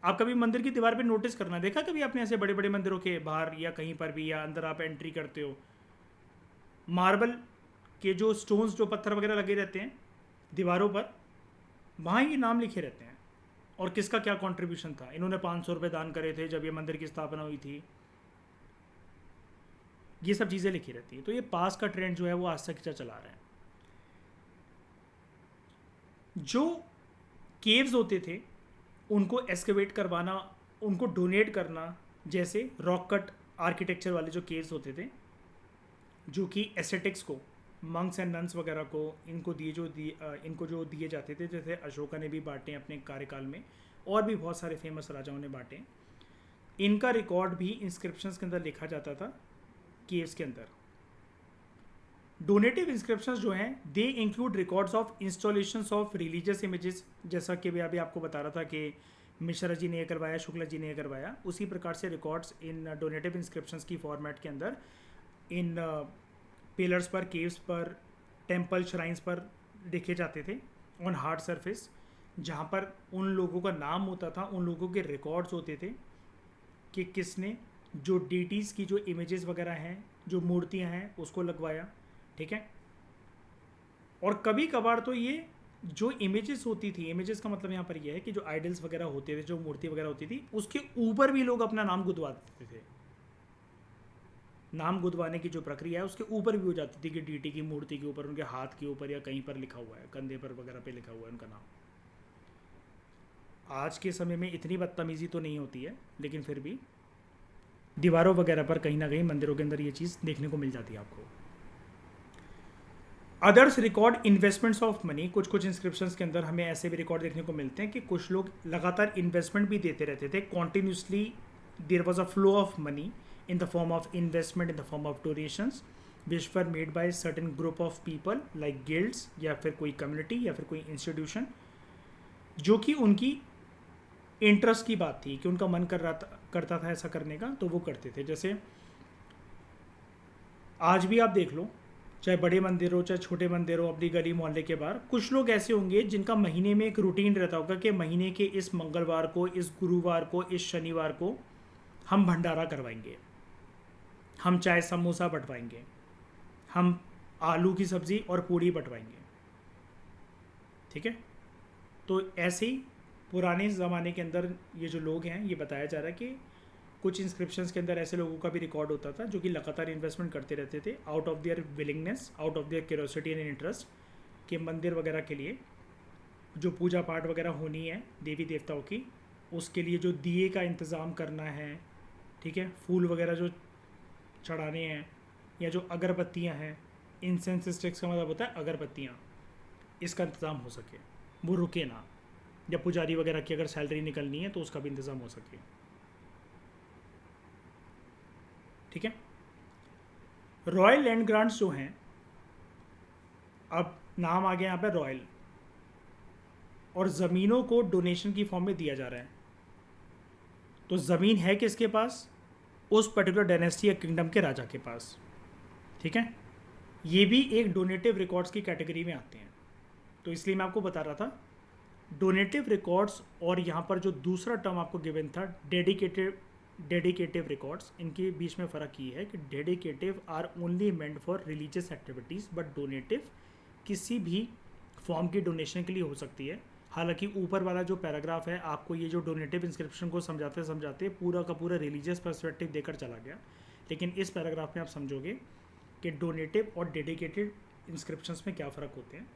आप कभी मंदिर की दीवार पे नोटिस करना, देखा कभी आपने ऐसे बड़े बड़े मंदिरों के बाहर या कहीं पर भी, या अंदर आप एंट्री करते हो, मार्बल के जो स्टोन्स, जो पत्थर वगैरह लगे रहते हैं दीवारों पर, वहाँ ये नाम लिखे रहते हैं और किसका क्या कंट्रीब्यूशन था। इन्होंने 500 रुपये दान करे थे जब ये मंदिर की स्थापना हुई थी, ये सब चीज़ें लिखी रहती हैं। तो ये पास का ट्रेंड जो है वो आज तक खींचा चला रहा है। जो केव्स होते थे उनको एक्सकेवेट करवाना, उनको डोनेट करना, जैसे रॉक कट आर्किटेक्चर वाले जो केव्स होते थे, जो कि एस्थेटिक्स को, मंक्स एंड नन्स वगैरह को, इनको जो दिए जाते थे, जैसे अशोका ने भी बांटे अपने कार्यकाल में, और भी बहुत सारे फेमस राजाओं ने बांटे। इनका रिकॉर्ड भी इंस्क्रिप्शंस के अंदर लिखा जाता था, केव्स के अंदर। डोनेटिव इंस्क्रिप्शंस जो हैं they include records of installations of religious images, जैसा कि मैं अभी आपको बता रहा था कि मिश्रा जी ने ये करवाया, शुक्ला जी ने ये करवाया, उसी प्रकार से रिकॉर्ड्स इन डोनेटिव इंस्क्रिप्शंस की फॉर्मेट के अंदर इन पिलर्स पर, केव्स पर, टेम्पल श्राइन्स पर लिखे जाते थे ऑन हार्ड सरफेस, जहाँ पर उन लोगों का नाम होता था, उन लोगों के रिकॉर्ड्स होते थे कि किसने जो डीटीज़ की जो इमेजेस वगैरह हैं, जो मूर्तियाँ हैं, उसको लगवाया। ठीक है। और कभी कभार तो ये जो इमेजेस होती थी, इमेजेस का मतलब यहाँ पर यह है कि जो आइडल्स वगैरह होते थे, जो मूर्ति वगैरह होती थी, उसके ऊपर भी लोग अपना नाम गुदवा देते थे। नाम गुदवाने की जो प्रक्रिया है उसके ऊपर भी हो जाती थी कि डीटी की मूर्ति के ऊपर, उनके हाथ के ऊपर या कहीं पर लिखा हुआ है, कंधे पर वगैरह पे लिखा हुआ है उनका नाम। आज के समय में इतनी बदतमीज़ी तो नहीं होती है, लेकिन फिर भी दीवारों वगैरह पर कहीं ना कहीं मंदिरों के अंदर ये चीज़ देखने को मिल जाती है आपको। Others record investments of money, कुछ कुछ इंस्क्रिप्शंस के अंदर हमें ऐसे भी रिकॉर्ड देखने को मिलते हैं कि कुछ लोग लगातार इन्वेस्टमेंट भी देते रहते थे। Continuously there was a flow of money in the form of investment, in the form of donations which were made by certain group of people like guilds या फिर कोई community या फिर कोई institution, जो कि उनकी इंटरेस्ट की बात थी कि उनका मन करता था ऐसा करने का, तो वो करते थे। जैसे आज भी आप देख लो, चाहे बड़े मंदिर हो चाहे छोटे मंदिर हो, अपनी गली मोहल्ले के बाहर कुछ लोग ऐसे होंगे जिनका महीने में एक रूटीन रहता होगा कि महीने के इस मंगलवार को, इस गुरुवार को, इस शनिवार को हम भंडारा करवाएंगे, हम चाय समोसा बंटवाएंगे, हम आलू की सब्ज़ी और पूड़ी बंटवाएंगे। ठीक है। तो ऐसे ही पुराने ज़माने के अंदर ये जो लोग हैं, ये बताया जा रहा है कि कुछ इंस्क्रिप्शंस के अंदर ऐसे लोगों का भी रिकॉर्ड होता था जो कि लगातार इन्वेस्टमेंट करते रहते थे, out of their willingness, out of their curiosity and interest, कि मंदिर वगैरह के लिए जो पूजा पाठ वगैरह होनी है देवी देवताओं की, उसके लिए जो दिए का इंतज़ाम करना है, ठीक है, फूल वगैरह जो चढ़ाने हैं, या जो अगरबत्तियां हैं, इंसेंस स्टिक्स का मतलब होता है अगरबत्तियां, इसका इंतज़ाम हो सके, वो रुके ना, या पुजारी वगैरह की अगर सैलरी निकलनी है तो उसका भी इंतज़ाम हो सके। ठीक है। रॉयल लैंड ग्रांट्स जो हैं, अब नाम आ गया यहाँ पे रॉयल, और ज़मीनों को डोनेशन की फॉर्म में दिया जा रहा है। तो ज़मीन है किसके पास? उस पर्टिकुलर डायनेस्टी या किंगडम के राजा के पास। ठीक है। ये भी एक डोनेटिव रिकॉर्ड्स की कैटेगरी में आते हैं। तो इसलिए मैं आपको बता रहा था डोनेटिव रिकॉर्ड्स, और यहाँ पर जो दूसरा टर्म आपको गिवन था डेडिकेटिव रिकॉर्ड्स, इनके बीच में फ़र्क ये है कि dedicative are only meant for religious activities, but donative किसी भी फॉर्म की डोनेशन के लिए हो सकती है। हालांकि ऊपर वाला जो पैराग्राफ है आपको ये जो डोनेटिव इंस्क्रिप्शन को समझाते समझाते पूरा का पूरा रिलीजियस पर्सपेक्टिव देकर चला गया, लेकिन इस पैराग्राफ में आप समझोगे कि डोनेटिव और डेडिकेटेड इंस्क्रिप्शंस में क्या फ़र्क होते हैं।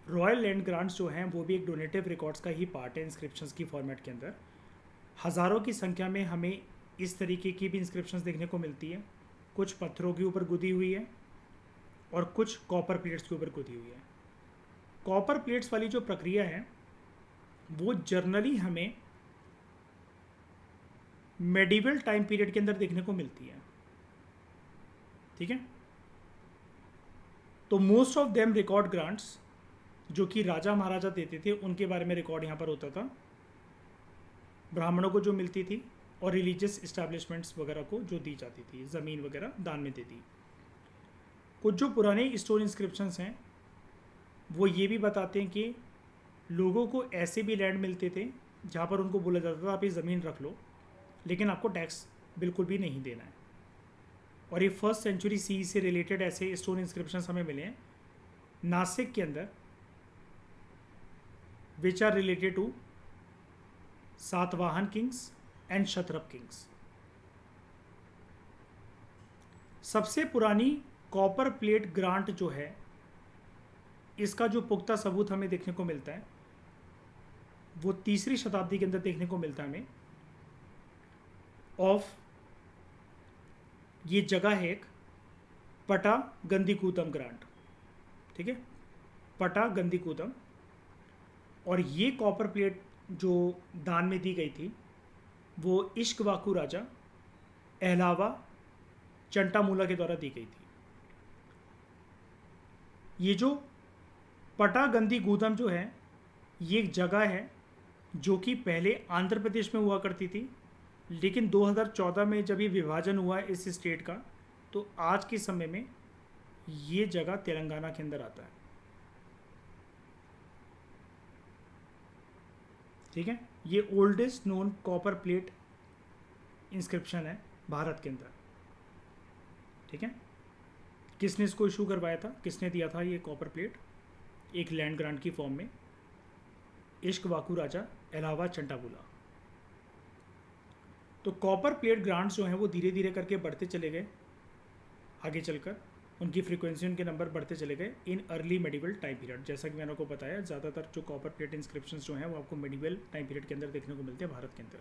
रॉयल लैंड ग्रांट्स जो हैं वो भी एक डोनेटिव रिकॉर्ड्स का ही पार्ट है इंस्क्रिप्शंस की फॉर्मेट के अंदर। हज़ारों की संख्या में हमें इस तरीके की भी इंस्क्रिप्शंस देखने को मिलती है, कुछ पत्थरों के ऊपर गुदी हुई है और कुछ कॉपर प्लेट्स के ऊपर गुदी हुई है। कॉपर प्लेट्स वाली जो प्रक्रिया है वो जर्नली हमें मेडिवल टाइम पीरियड के अंदर देखने को मिलती है, ठीक है। तो most of them record grants जो कि राजा महाराजा देते थे उनके बारे में रिकॉर्ड यहाँ पर होता था, ब्राह्मणों को जो मिलती थी और रिलीजियस इस्टेब्लिशमेंट्स वगैरह को जो दी जाती थी, ज़मीन वगैरह दान में दे दी। कुछ जो पुराने स्टोन इंस्क्रिप्शंस हैं वो ये भी बताते हैं कि लोगों को ऐसे भी लैंड मिलते थे जहाँ पर उनको बोला जाता था आप ये ज़मीन रख लो लेकिन आपको टैक्स बिल्कुल भी नहीं देना है। और ये 1st सेंचुरी सी से रिलेटेड ऐसे स्टोन इंस्क्रिप्शंस हमें मिले हैं नासिक के अंदर, which are related to Satavahana kings and Kshatrapa kings. सबसे पुरानी कॉपर प्लेट ग्रांट जो है इसका जो पुख्ता सबूत हमें देखने को मिलता है वो 3री शताब्दी के अंदर देखने को मिलता है हमें। ऑफ ये जगह है एक पटा गंदीकूतम ग्रांट, ठीक है, पटा गंदीकूतम। और ये कॉपर प्लेट जो दान में दी गई थी वो इश्कवाकू राजा एहलावा चंटामूला के द्वारा दी गई थी। ये जो पटागंदी गूदम जो है ये एक जगह है जो कि पहले आंध्र प्रदेश में हुआ करती थी, लेकिन 2014 में जब ये विभाजन हुआ इस स्टेट का तो आज के समय में ये जगह तेलंगाना के अंदर आता है, ठीक है। ये oldest known copper plate inscription है भारत के अंदर, ठीक है। किसने इसको इशू करवाया था, किसने दिया था ये कॉपर प्लेट एक लैंड ग्रांट की फॉर्म में? इश्कवाकू राजा एलावा चंटाबुला। तो कॉपर प्लेट ग्रांट्स जो हैं वो धीरे धीरे करके बढ़ते चले गए, आगे चलकर उनकी फ्रीक्वेंसी उनके नंबर बढ़ते चले गए in early medieval time period. जैसा कि मैंने आपको बताया ज़्यादातर जो कॉपर प्लेट इंस्क्रिप्शंस जो हैं वो आपको मेडिवल टाइम पीरियड के अंदर देखने को मिलते हैं भारत के अंदर।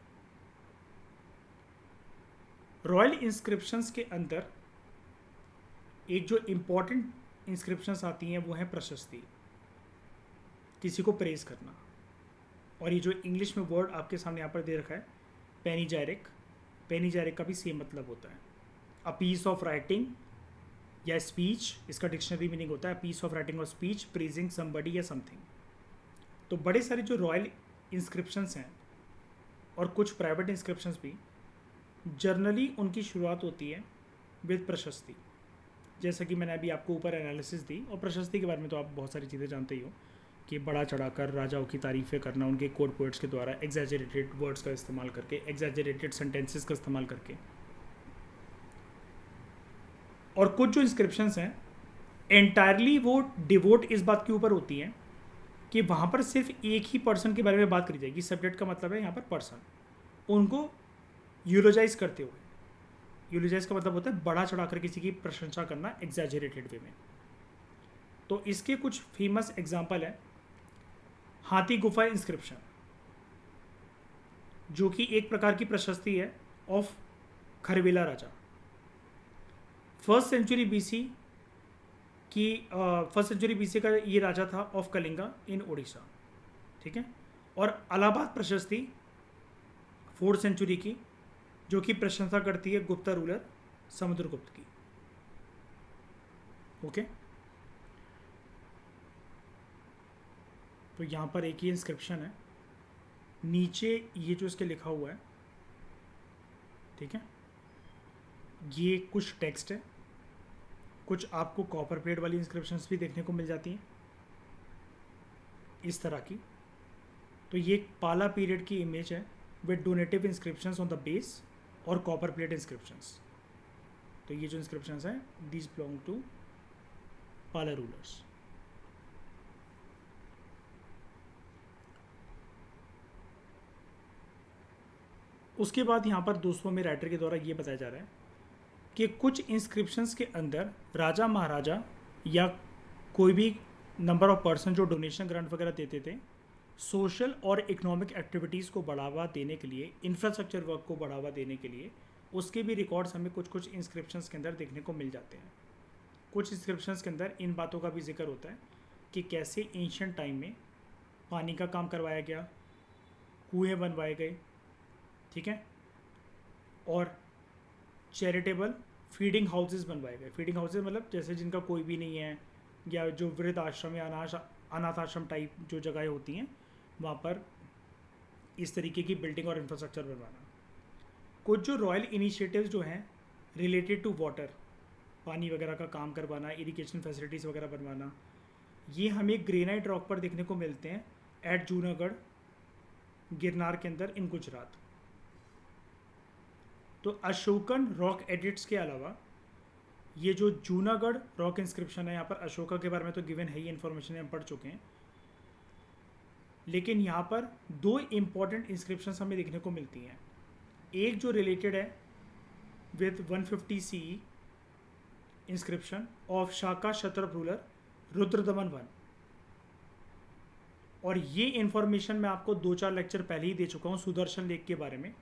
रॉयल इंस्क्रिप्शंस के अंदर एक जो इम्पॉर्टेंट इंस्क्रिप्शंस आती हैं वो हैं प्रशस्ति, किसी को प्रेज करना। और ये जो इंग्लिश में वर्ड आपके सामने यहाँ पर दे रखा है पेनीजैरिक, पेनीजैरिक का भी सेम मतलब होता है अ पीस ऑफ राइटिंग या स्पीच, इसका डिक्शनरी मीनिंग होता है पीस ऑफ राइटिंग और स्पीच प्रेजिंग समबडी या समथिंग। तो बड़े सारे जो रॉयल इंस्क्रिप्शंस हैं और कुछ प्राइवेट इंस्क्रिप्शंस भी जर्नली उनकी शुरुआत होती है विद प्रशस्ति, जैसा कि मैंने अभी आपको ऊपर एनालिसिस दी। और प्रशस्ति के बारे में तो आप बहुत सारी चीज़ें जानते ही हो कि बड़ा चढ़ाकर राजाओं की तारीफ़ें करना उनके कोड पोइट्स के द्वारा, एग्जैजरेटेड वर्ड्स का इस्तेमाल करके, एग्जैजरेटेड सेंटेंसेस का इस्तेमाल करके। और कुछ जो इंस्क्रिप्शंस हैं एंटायरली वो डिवोट इस बात के ऊपर होती हैं कि वहाँ पर सिर्फ एक ही पर्सन के बारे में बात करी जाएगी। सब्जेक्ट का मतलब है यहाँ पर पर्सन, उनको यूलोजाइज करते हुए। यूलोजाइज का मतलब होता है बड़ा चढ़ाकर किसी की प्रशंसा करना एग्जैजरेटेड वे में। तो इसके कुछ फेमस एग्जाम्पल है हाथी गुफा इंस्क्रिप्शन, जो कि एक प्रकार की प्रशस्ति है ऑफ खरवेला राजा। फर्स्ट सेंचुरी बीसी का ये राजा था ऑफ कलिंगा इन उड़ीसा, ठीक है। और अलाहाबाद प्रशस्ति 4th सेंचुरी की, जो कि प्रशंसा करती है गुप्ता रूलर समुद्रगुप्त की, ओके। तो यहाँ पर एक ही इंस्क्रिप्शन है, नीचे ये जो इसके लिखा हुआ है, ठीक है, ये कुछ टेक्स्ट है। कुछ आपको कॉपर प्लेट वाली इंस्क्रिप्शंस भी देखने को मिल जाती हैं इस तरह की। तो ये पाला पीरियड की इमेज है with donative inscriptions on the base और कॉपर प्लेट इंस्क्रिप्शंस। तो ये जो इंस्क्रिप्शंस हैं दीज बिलोंग टू पाला रूलर्स। उसके बाद यहाँ पर दोस्तों में राइटर के द्वारा ये बताया जा रहा है कि कुछ इंस्क्रिप्शंस के अंदर राजा महाराजा या कोई भी नंबर ऑफ पर्सन जो डोनेशन ग्रांट वगैरह देते थे, सोशल और इकोनॉमिक एक्टिविटीज़ को बढ़ावा देने के लिए, इंफ्रास्ट्रक्चर वर्क को बढ़ावा देने के लिए, उसके भी रिकॉर्ड्स हमें कुछ कुछ इंस्क्रिप्शंस के अंदर देखने को मिल जाते हैं। कुछ इंस्क्रिप्शंस के अंदर इन बातों का भी जिक्र होता है कि कैसे एंशियंट टाइम में पानी का काम करवाया गया, कुएँ बनवाए गए, ठीक है, और चैरिटेबल फीडिंग हाउसेस बनवाए गए। फीडिंग हाउसेस मतलब जैसे जिनका कोई भी नहीं है, या जो वृद्ध आश्रम या अनाथ आश्रम टाइप जो जगहें होती हैं, वहाँ पर इस तरीके की बिल्डिंग और इंफ्रास्ट्रक्चर बनवाना। कुछ जो रॉयल इनिशिएटिव्स जो हैं रिलेटेड टू वाटर, पानी वगैरह का काम करवाना, इरिगेशन फैसिलिटीज़ वगैरह बनवाना, ये हमें ग्रेनाइट रॉक पर देखने को मिलते हैं एट जूनागढ़, गिरनार के अंदर इन गुजरात। तो अशोकन रॉक एडिट्स के अलावा ये जो जूनागढ़ रॉक इंस्क्रिप्शन है, यहाँ पर अशोका के बारे में तो गिवन है ही, इन्फॉर्मेशन हम पढ़ चुके हैं, लेकिन यहाँ पर दो इम्पॉर्टेंट इंस्क्रिप्शन हमें देखने को मिलती हैं। एक जो रिलेटेड है with 150 CE inscription of Shaka Kshatrapa ruler Rudradaman one, और ये इन्फॉर्मेशन मैं आपको 2-4 लेक्चर पहले ही दे चुका हूँ सुदर्शन लेक के बारे में।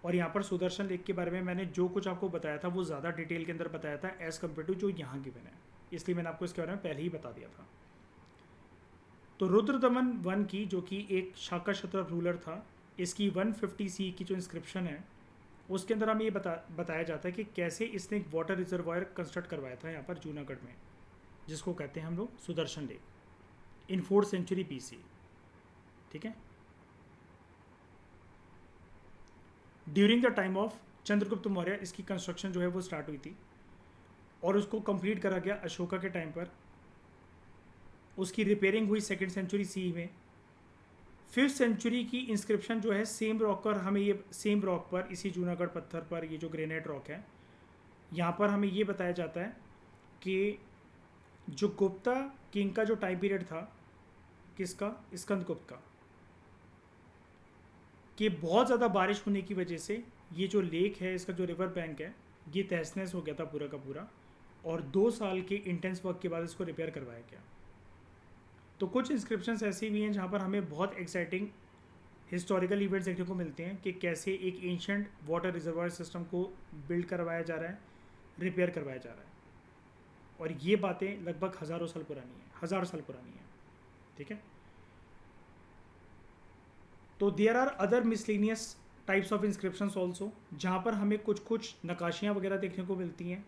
और यहाँ पर सुदर्शन लेक के बारे में मैंने जो कुछ आपको बताया था वो ज़्यादा डिटेल के अंदर बताया था एज़ कम्पेयर टू जो यहाँ गिवन है, इसलिए मैंने आपको इसके बारे में पहले ही बता दिया था। तो रुद्रदमन वन की, जो कि एक शाका क्षत्रप रूलर था, इसकी 150 CE की जो इंस्क्रिप्शन है उसके अंदर हमें ये बताया जाता है कि कैसे इसने एक वाटर रिजर्वायर कंस्ट्रक्ट करवाया था यहाँ पर जूनागढ़ में, जिसको कहते हैं हम लोग Sudarshan lake in 4th century BC, ठीक है। During the time of Chandragupta Maurya इसकी कंस्ट्रक्शन जो है वो स्टार्ट हुई थी, और उसको कंप्लीट करा गया अशोका के टाइम पर। उसकी रिपेयरिंग हुई 2nd century CE में। 5th century की इंस्क्रिप्शन जो है सेम रॉक पर, हमें ये सेम रॉक पर, इसी जूनागढ़ पत्थर पर, ये जो ग्रेनाइट रॉक है, यहाँ पर हमें ये बताया जाता है कि जो गुप्ता किंग का जो टाइम पीरियड था, किसका, स्कंदगुप्त का, कि बहुत ज़्यादा बारिश होने की वजह से ये जो लेक है, इसका जो रिवर बैंक है, ये तहस नहस हो गया था पूरा का पूरा, और 2 साल के इंटेंस वर्क के बाद इसको रिपेयर करवाया गया। तो कुछ इंस्क्रिप्शंस ऐसी भी हैं जहाँ पर हमें बहुत एक्साइटिंग हिस्टोरिकल इवेंट्स देखने को मिलते हैं कि कैसे एक एंशियंट वाटर रिजर्वायर सिस्टम को बिल्ड करवाया जा रहा है, रिपेयर करवाया जा रहा है, और ये बातें लगभग हज़ार साल पुरानी हैं, ठीक है। तो there are other miscellaneous types of inscriptions also, जहाँ पर हमें कुछ नक्काशियाँ वगैरह देखने को मिलती हैं,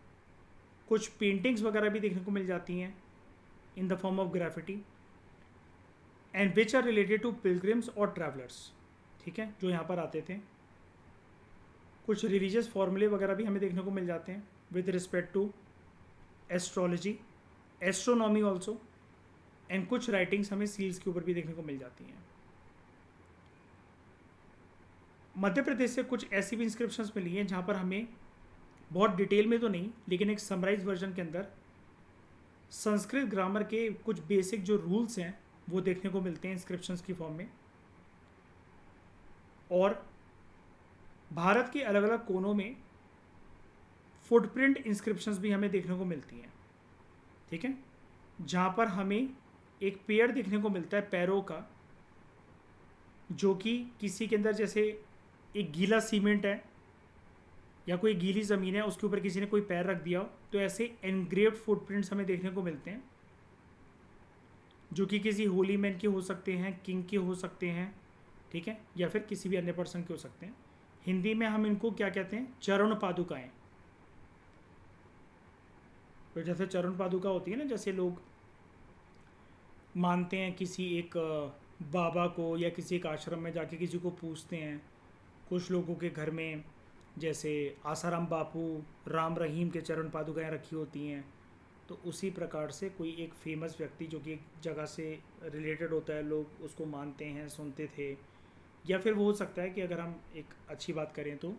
कुछ पेंटिंग्स वगैरह भी देखने को मिल जाती हैं in the form of graffiti, and which are related to pilgrims और ट्रैवलर्स, ठीक है, जो यहाँ पर आते थे। कुछ रिलीजियस फॉर्मूले वगैरह भी हमें देखने को मिल जाते हैं with respect to astrology, astronomy also, and कुछ राइटिंग्स हमें सील्स के ऊपर भी देखने को मिल जाती हैं। मध्य प्रदेश से कुछ ऐसी भी इंस्क्रिप्शंस मिली हैं जहाँ पर हमें बहुत डिटेल में तो नहीं, लेकिन एक समराइज वर्जन के अंदर संस्कृत ग्रामर के कुछ बेसिक जो रूल्स हैं वो देखने को मिलते हैं इंस्क्रिप्शंस की फॉर्म में। और भारत के अलग अलग कोनों में फुटप्रिंट इंस्क्रिप्शंस भी हमें देखने को मिलती हैं, ठीक है, जहाँ पर हमें एक पेड़ देखने को मिलता है पैरों का, जो कि किसी के अंदर जैसे एक गीला सीमेंट है या कोई गीली ज़मीन है, उसके ऊपर किसी ने कोई पैर रख दिया हो, तो ऐसे एनग्रेव्ड फुटप्रिंट्स हमें देखने को मिलते हैं, जो कि किसी होली मैन के हो सकते हैं, किंग के हो सकते हैं, ठीक है, या फिर किसी भी अन्य पर्सन के हो सकते हैं। हिंदी में हम इनको क्या कहते हैं, चरण पादुकाएँ। तो जैसे चरण पादुका होती है ना, जैसे लोग मानते हैं किसी एक बाबा को, या किसी एक आश्रम में जाके किसी को पूछते हैं, कुछ लोगों के घर में जैसे आसाराम बापू, राम रहीम के चरण पादुकाएँ रखी होती हैं, तो उसी प्रकार से कोई एक फेमस व्यक्ति जो कि एक जगह से रिलेटेड होता है, लोग उसको मानते हैं, सुनते थे। या फिर वो हो सकता है कि अगर हम एक अच्छी बात करें तो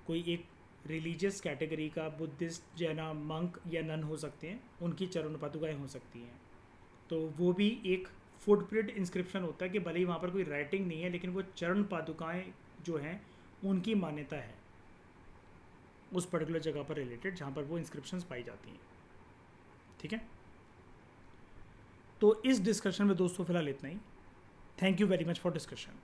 कोई एक रिलीजियस कैटेगरी का बुद्धिस्ट, जैना, मंक या नन हो सकते हैं, उनकी चरण पादुकाएँ हो सकती हैं। तो वो भी एक फुटप्रिंट इंस्क्रिप्शन होता है कि भले ही वहाँ पर कोई राइटिंग नहीं है, लेकिन वो चरण पादुकाएँ जो हैं उनकी मान्यता है उस पर्टिकुलर जगह पर रिलेटेड जहाँ पर वो इंस्क्रिप्शंस पाई जाती हैं, ठीक है। तो इस डिस्कशन में दोस्तों फिलहाल इतना ही। Thank you very much for discussion.